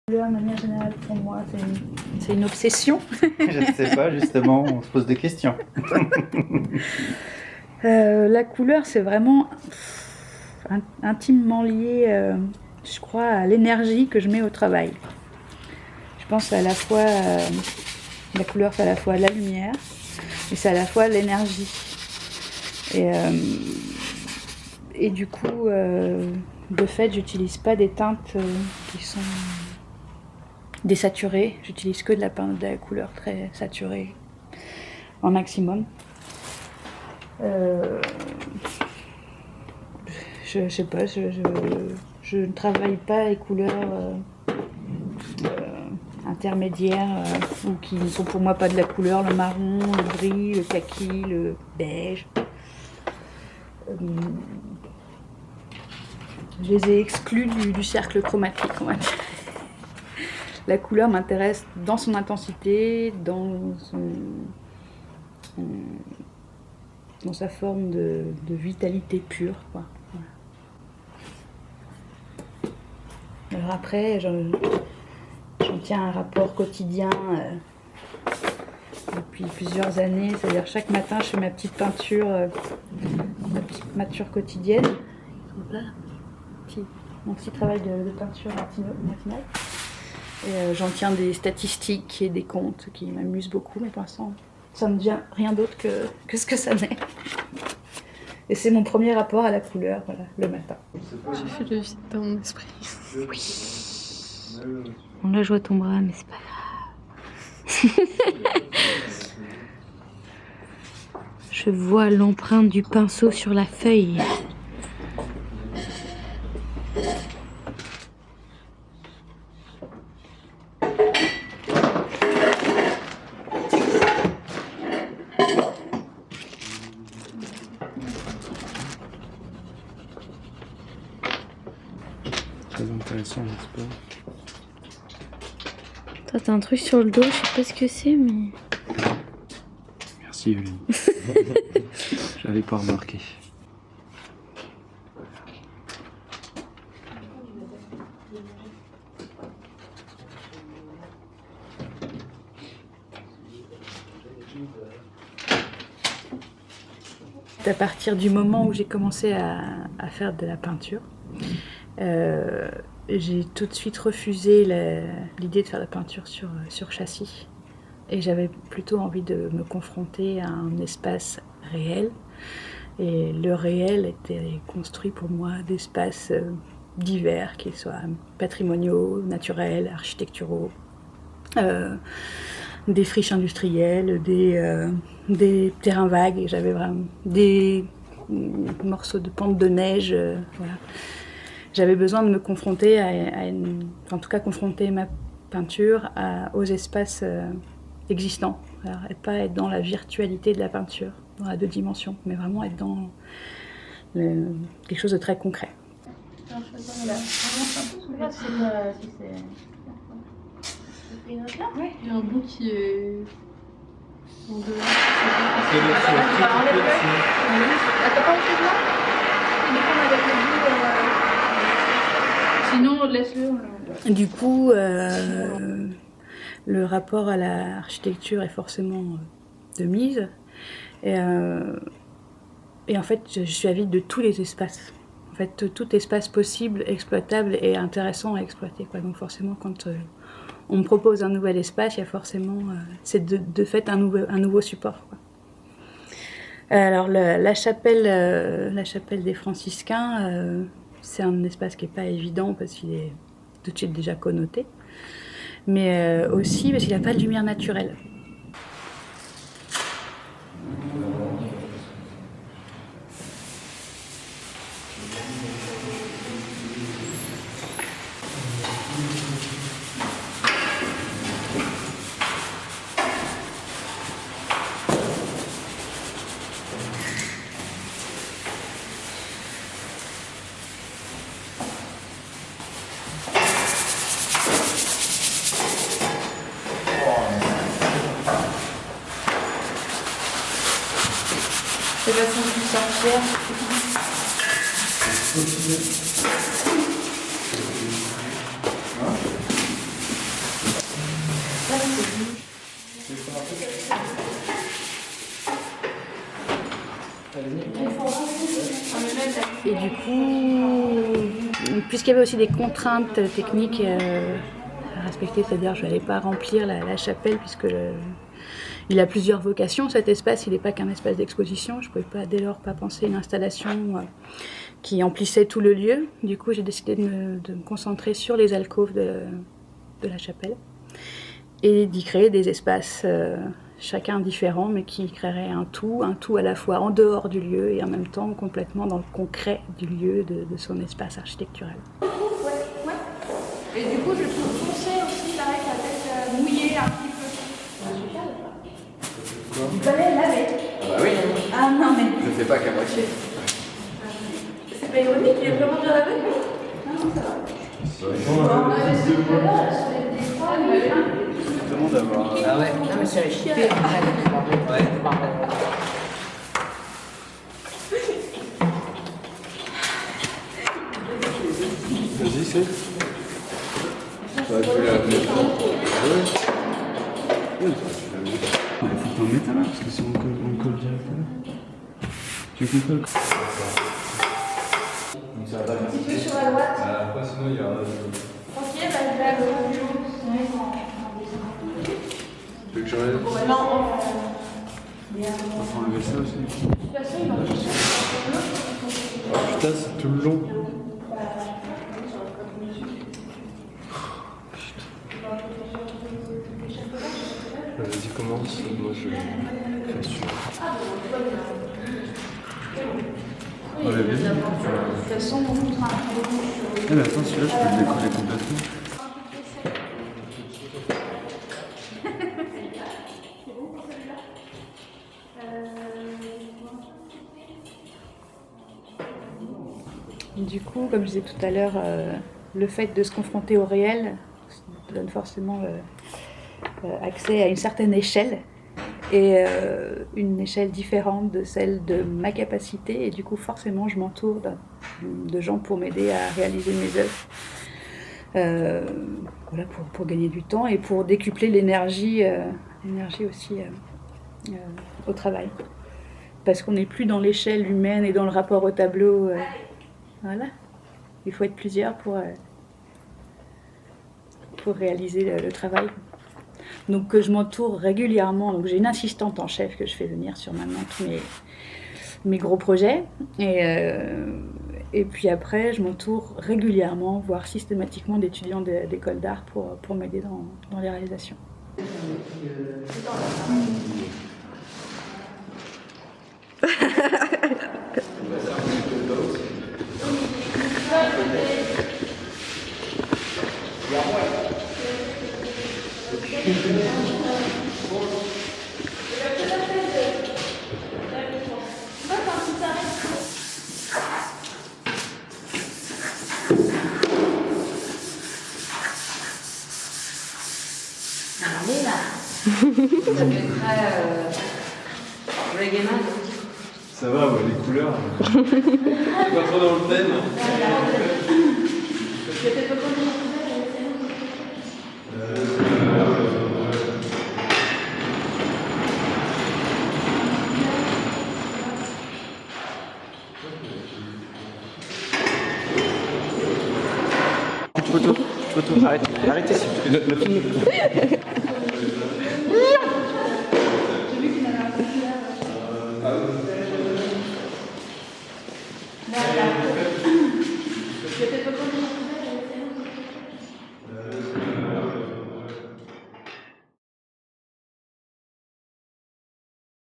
De manière générale, pour moi, c'est une obsession. Je ne sais pas, justement, on se pose des questions. La couleur, c'est vraiment intimement lié, je crois, à l'énergie que je mets au travail. Je pense à la fois, la couleur, c'est à la fois la lumière, et c'est à la fois l'énergie. Et du coup, de fait, j'utilise pas des teintes qui sont désaturées. J'utilise que de la couleur très saturée, en maximum. Je sais pas, je ne travaille pas les couleurs intermédiaires ou qui ne sont pour moi pas de la couleur, le marron, le gris, le kaki, le beige. Je les ai exclus du cercle chromatique, on va dire. La couleur m'intéresse dans son intensité, dans sa forme de vitalité pure, quoi. Voilà. Alors après, j'en tiens un rapport quotidien depuis plusieurs années, c'est-à-dire chaque matin je fais ma petite peinture quotidienne. Là, mon petit travail de peinture matinale. Et j'en tiens des statistiques et des comptes qui m'amusent beaucoup, mais pour l'instant, ça ne devient rien d'autre que ce que ça n'est. Et c'est mon premier rapport à la couleur, voilà, le matin. J'ai fait le vide dans mon esprit. Oui. On la joue à ton bras, mais c'est pas grave. Je vois l'empreinte du pinceau sur la feuille. Très intéressant, n'est-ce pas? Toi, t'as un truc sur le dos, je sais pas ce que c'est, mais... Merci, Eveline. J'avais pas remarqué. À partir du moment où j'ai commencé à faire de la peinture, j'ai tout de suite refusé l'idée de faire de la peinture sur châssis. Et j'avais plutôt envie de me confronter à un espace réel. Et le réel était construit pour moi d'espaces divers, qu'ils soient patrimoniaux, naturels, architecturaux, des friches industrielles, des terrains vagues. Et j'avais vraiment des morceaux de pente de neige. Voilà. J'avais besoin de me confronter en tout cas confronter ma peinture aux espaces existants. Alors, et pas être dans la virtualité de la peinture, dans la 2 dimensions, mais vraiment être dans quelque chose de très concret. Il y a un bout qui est en dehors. Sinon, laisse-le. Du coup, le rapport à l'architecture est forcément de mise. Et en fait, je suis avide de tous les espaces. En fait, tout espace possible, exploitable et intéressant à exploiter, quoi. Donc forcément, quand on me propose un nouvel espace, il y a forcément, c'est de fait un nouveau support, quoi. Alors la chapelle des franciscains, c'est un espace qui n'est pas évident parce qu'il est tout de suite déjà connoté, mais aussi parce qu'il n'a pas de lumière naturelle. C'est la façon de sortir. Et du coup, puisqu'il y avait aussi des contraintes techniques à respecter, c'est-à-dire je n'allais pas remplir la chapelle puisque il a plusieurs vocations cet espace, il n'est pas qu'un espace d'exposition, je ne pouvais pas dès lors pas penser à une installation qui emplissait tout le lieu. Du coup j'ai décidé de me concentrer sur les alcôves de la chapelle et d'y créer des espaces chacun différent, mais qui créerait un tout à la fois en dehors du lieu et en même temps complètement dans le concret du lieu, de son espace architectural. Ouais. Et du coup, je trouve foncé aussi, avec la tête mouillée un petit peu. Du balai lavé. Ah bah oui. Ah non, mais Je fais pas qu'à moitié. c'est pas ironique, il est vraiment bien lavé. Non, ça va. Justement d'avoir. Ah ouais. Non, mais ça va chier. Ouais. Vas-y, c'est. Bah, tu l'as mis. Il faut que t'en mettes là, parce que si on colle directement. Tu veux qu'on colle? Ça va. Un petit peu sur la droite. Après, sinon, il y a. Ok, bah je vais aller au bureau. Tu veux que j'enlève? Non, Faut enlever ça aussi. de toute façon, il en Oh putain, c'est tout le long. Vas-y, commence. Moi, je fais sûr. Oh, la vie. De toute façon, on montre un peu. Eh mais attends, celui-là, je peux le décoller complètement. Du coup, comme je disais tout à l'heure, le fait de se confronter au réel donne forcément accès à une certaine échelle et une échelle différente de celle de ma capacité, et du coup forcément je m'entoure de gens pour m'aider à réaliser mes œuvres, voilà, pour gagner du temps et pour décupler l'énergie aussi au travail, parce qu'on n'est plus dans l'échelle humaine et dans le rapport au tableau, voilà, il faut être plusieurs pour réaliser le travail. Donc que je m'entoure régulièrement, donc j'ai une assistante en chef que je fais venir sur maintenant tous mes gros projets, et puis après je m'entoure régulièrement, voire systématiquement, d'étudiants d'école d'art pour m'aider dans les réalisations. Ça va, ouais, les couleurs. Pas trop dans le thème. Photo, arrêtez s'il vous plaît, le film. Voilà.